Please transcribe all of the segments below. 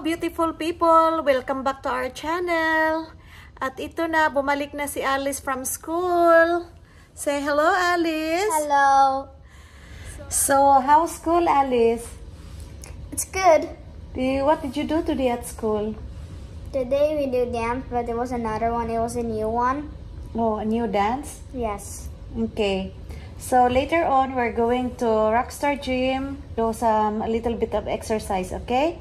beautiful people! Welcome back to our channel. At ito na, bumalik na si Alice from school. Say hello, Alice. Hello. So, how's school, Alice? It's good. What did you do today at school? Today we do dance, but there was another one. It was a new one. Oh, a new dance? Yes. Okay. So, later on, we're going to Rockstar Gym. Do a little bit of exercise, okay?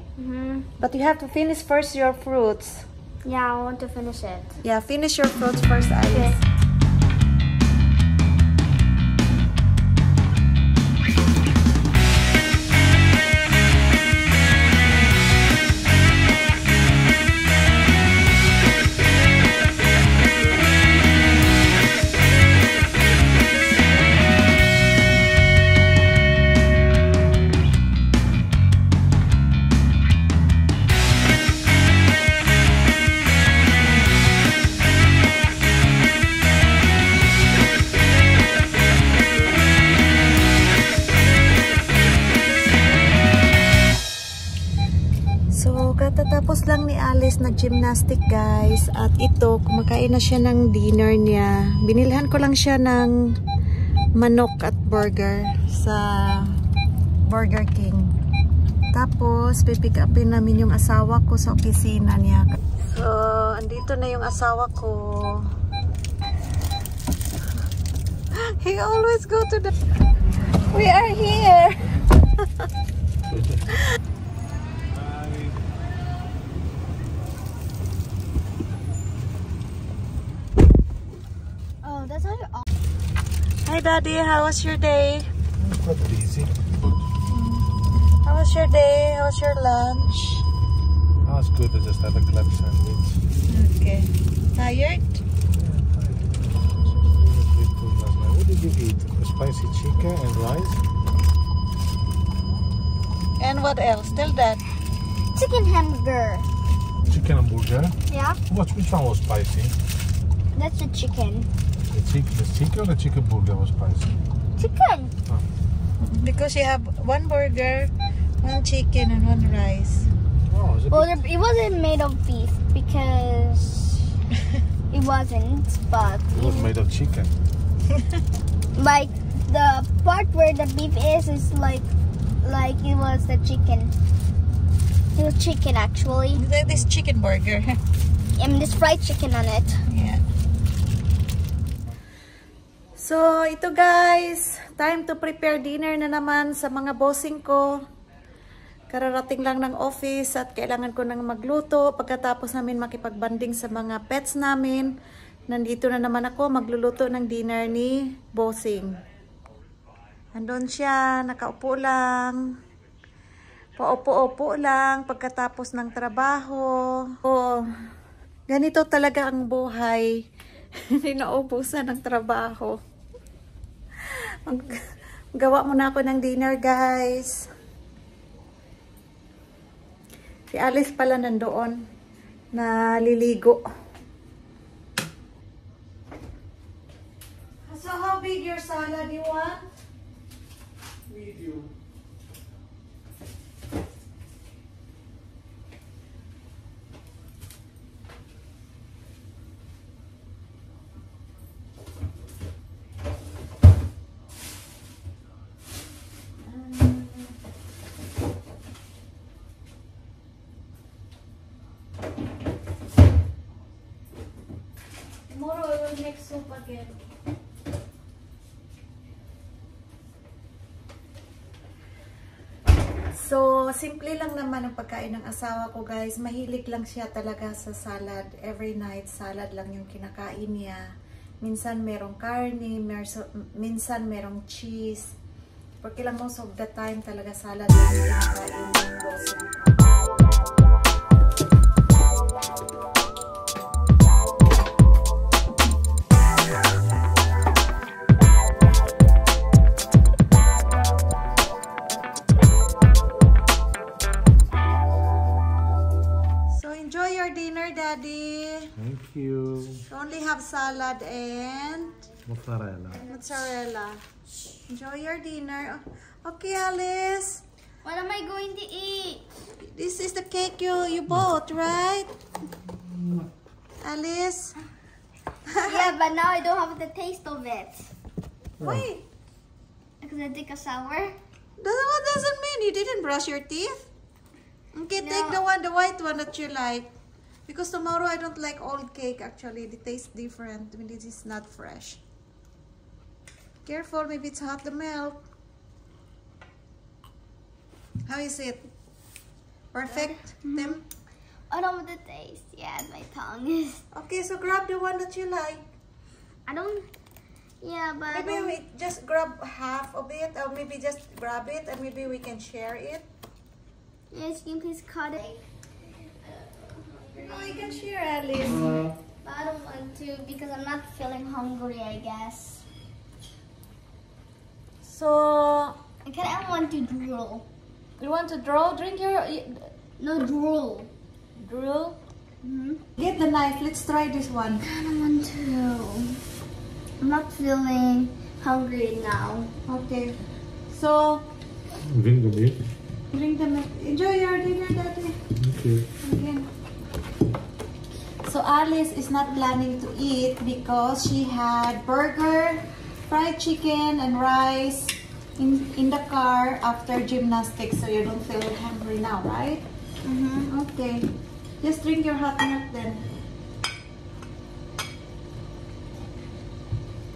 But you have to finish first your fruits. Yeah, I want to finish it. Yeah, finish your fruits first, Alice. Okay. Katatapos lang ni Alice nag-gymnastic, guys. At ito, kumakain na siya ng dinner niya. Binilhan ko lang siya ng manok at burger sa Burger King. Tapos, pipick upin namin yung asawa ko sa opisina niya. So, andito na yung asawa ko. He always go to the... We are here! Hi, Daddy. How was your day? Quite busy. How was your day? How was your lunch? That was good. I just had a club sandwich. Okay. Tired? Yeah, fine. What did you eat? A spicy chicken and rice? And what else? Tell Dad. Chicken hamburger. Chicken and burger? Yeah, Which one was spicy? that's the chicken. The chicken or the chicken burger was spicy? Chicken. Oh. Because you have one burger, one chicken, and one rice. Oh, Well, it wasn't made of beef because it wasn't, but it was made of chicken. like the part where the beef is like it was the chicken. It was chicken actually. This chicken burger. I mean, there's fried chicken on it. Yeah. So, ito guys, time to prepare dinner na naman sa mga bossing ko. Kararating lang ng office at kailangan ko nang magluto. Pagkatapos namin makipagbanding sa mga pets namin, nandito na naman ako magluluto ng dinner ni bossing. Andun siya, nakaupo lang. Paupo-upo lang pagkatapos ng trabaho. Oh, ganito talaga ang buhay. Hindi naubusan ng trabaho. Gawa muna ako ng dinner, guys. Si Alice pala nandoon na liligo. So how big your salad you want? Medium. Tomorrow I will make soup again. So, simple lang naman ang pagkain ng asawa ko, guys. Mahilig lang siya talaga sa salad. Every night, salad lang yung kinakain niya. Minsan merong karne, minsan merong cheese. Porque lang most of the time talaga salad lang yung kinakain ng bossing ko. Daddy. Thank you. You only have salad and Mozzarella. mozzarella. Enjoy your dinner. Okay, Alice. What am I going to eat? This is the cake you bought, right? Alice? Yeah, but now I don't have the taste of it. Why? Because I take a shower. What doesn't mean you didn't brush your teeth? Okay, No. take the white one that you like. Because tomorrow I don't like old cake actually. It tastes different when it is not fresh. Careful, maybe it's hot, the milk. How is it? Perfect, Tim? I don't want the taste. Yeah, my tongue is. Okay, so grab the one that you like. I don't. Yeah, but. I Maybe don't- we just grab half of it, or maybe just grab it and maybe we can share it. Yes, can you please cut it? Oh, you can share, Alice. But I don't want to because I'm not feeling hungry, I guess. So, I kind of want to drool. you want to draw? Drink your No, drool. drool. Mm-hmm. Get the knife. Let's try this one. I don't want to. I'm not feeling hungry now. Okay. So, Drink the milk. drink the milk. Enjoy your dinner, Daddy. Okay. Again. So Alice is not planning to eat because she had burger, fried chicken, and rice in the car after gymnastics. So you don't feel hungry now, right? Mm-hmm. Okay. Just drink your hot milk then.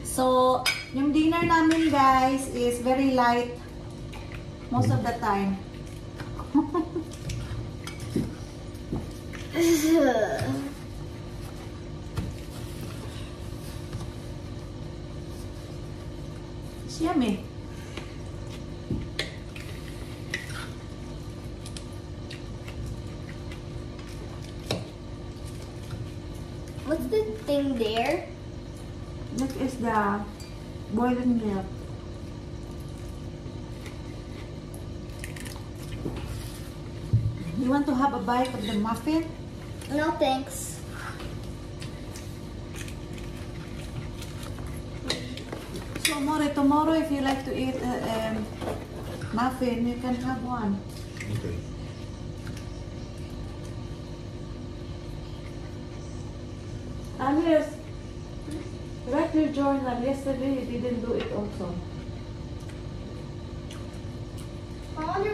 So, yung dinner namin guys is very light most of the time. It's yummy. What's the thing there? This is the boiling milk. You want to have a bite of the muffin? No, thanks. So, More, tomorrow if you like to eat muffin, you can have one. Okay. Alice, write your journal. Yesterday you didn't do it also. I want to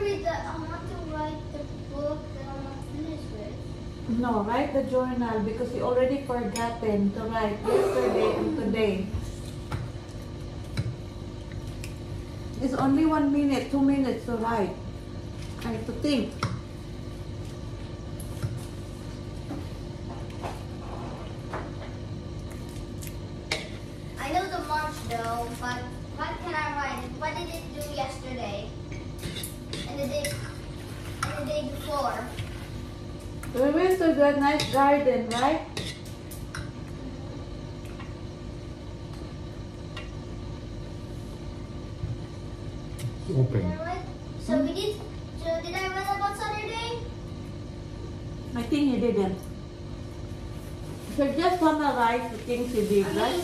write the book that I'm not finished with. No, write the journal because you already forgotten to write yesterday and today. It's only 1 minute, 2 minutes to write. I have to think. I know the march though, but what can I write? What did it do yesterday? And the day before? We went to the nice garden, right? Open. Did I write? So did I write about Saturday? I think you didn't. So just summarize the things you did, right?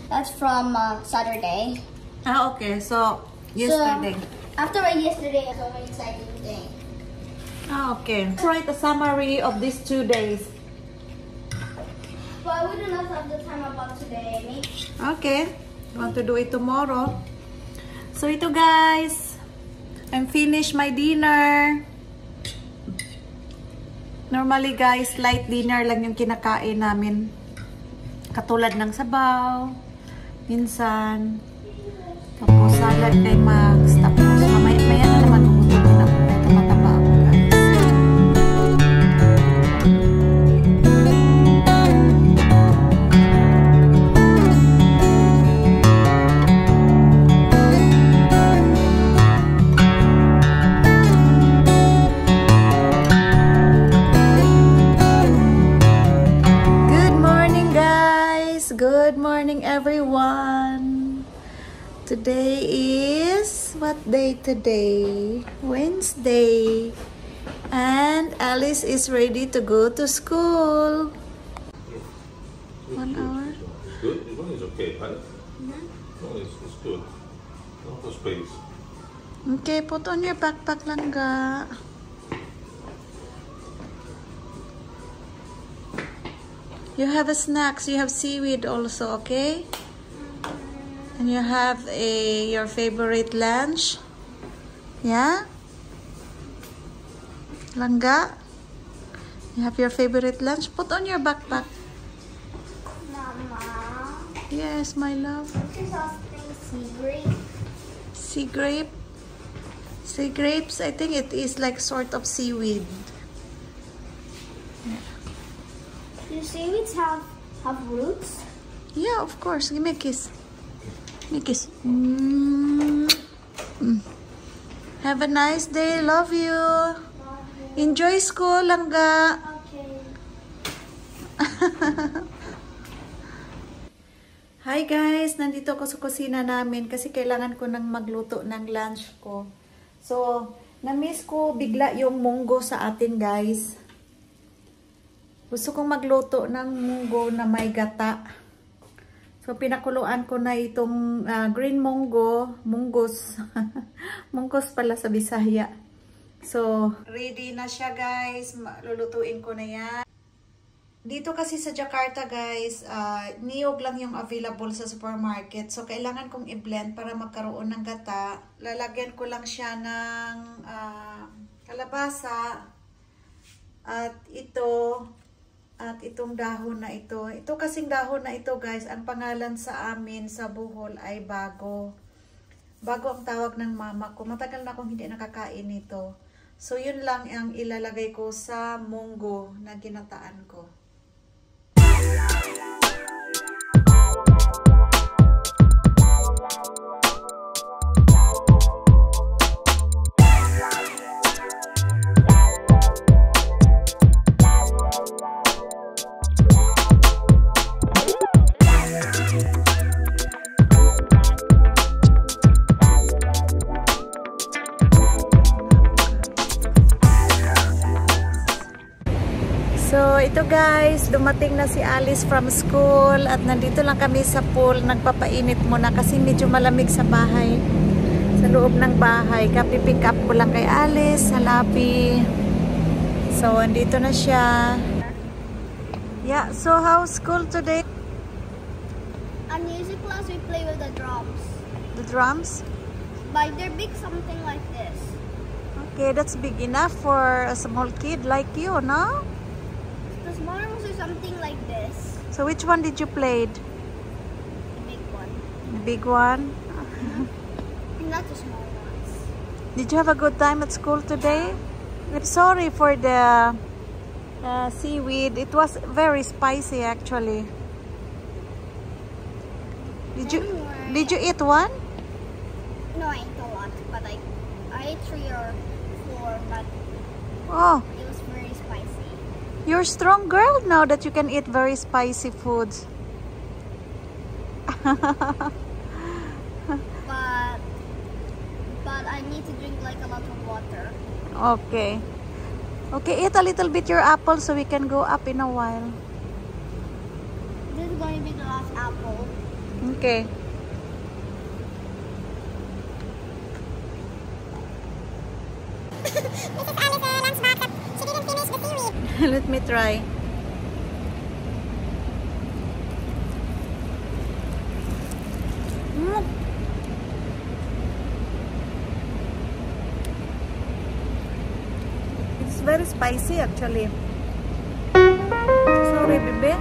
That's from Saturday. Ah, okay. So, yesterday. So, after yesterday, it's an exciting thing. Ah, okay. Let's write a summary of these 2 days. But we do not have the time about today, maybe. Okay. Want to do it tomorrow. So, ito guys. I'm finished my dinner. Normally guys, light dinner lang yung kinakain namin. Katulad ng sabaw. Minsan. Tapos salad kay Max. Tapos mamaya na naman tutulog na ako. Ito mataba ako guys. Good morning guys. Good morning everyone. Today is, what day today? Wednesday. And Alice is ready to go to school. 1 hour. It's good. This one is okay, right? No, it's good. Not the space. Okay, put on your backpack, Langga. You have a snacks. You have seaweed also, okay? And you have your favorite lunch. Yeah? Langga? You have your favorite lunch? Put on your backpack. Mama. Yes, my love. This is something sea grape. Sea grape? Sea grapes, I think it is like sort of seaweed. Do seaweeds have roots? Yeah, of course. Give me a kiss. Give me a kiss. Mm. Have a nice day. Love you. Enjoy school, Langga. Okay. Hi guys! Nandito ako sa kusina namin kasi kailangan ko nang magluto ng lunch ko. So, na-miss ko bigla yung munggo sa atin guys. Gusto kong magluto ng munggo na may gata. So, pinakuluan ko na itong green munggo. Munggos. Munggos pala sa Bisaya. So, ready na siya guys. Lulutuin ko na yan. Dito kasi sa Jakarta guys, niyog lang yung available sa supermarket. So, kailangan kong i-blend para magkaroon ng gata. Lalagyan ko lang siya ng kalabasa. At ito, at itong dahon na ito. Ito kasing dahon na ito guys, ang pangalan sa amin sa Bohol ay bago. Bago ang tawag ng mama ko. Matagal na akong hindi nakakain nito. So, yun lang ang ilalagay ko sa munggo na ginataan ko. So, ito guys, dumating na si Alice from school at nandito lang kami sa pool. Nagpapainit muna kasi medyo malamig sa bahay. Sa loob ng bahay. Kapipick up ko lang kay Alice sa lobby. So, andito na siya. Yeah, so how's school today? On music class, we play with the drums. The drums? But they're big, something like this. Okay, that's big enough for a small kid like you, no? The smaller ones are something like this. So, which one did you play? The big one. The big one? And not the small ones. Did you have a good time at school today? I'm sorry for the seaweed. It was very spicy actually. Did you eat one? No, I ate a lot, but I ate 3 or 4, but Oh, it was very spicy. you're a strong girl now that you can eat very spicy foods. But I need to drink like a lot of water. Okay. Okay, eat a little bit your apple so we can go up in a while. This is going to be the last apple. Okay. This is Alice's lunch basket. She didn't finish the seaweed. Let me try. It's very spicy actually. Sorry, baby.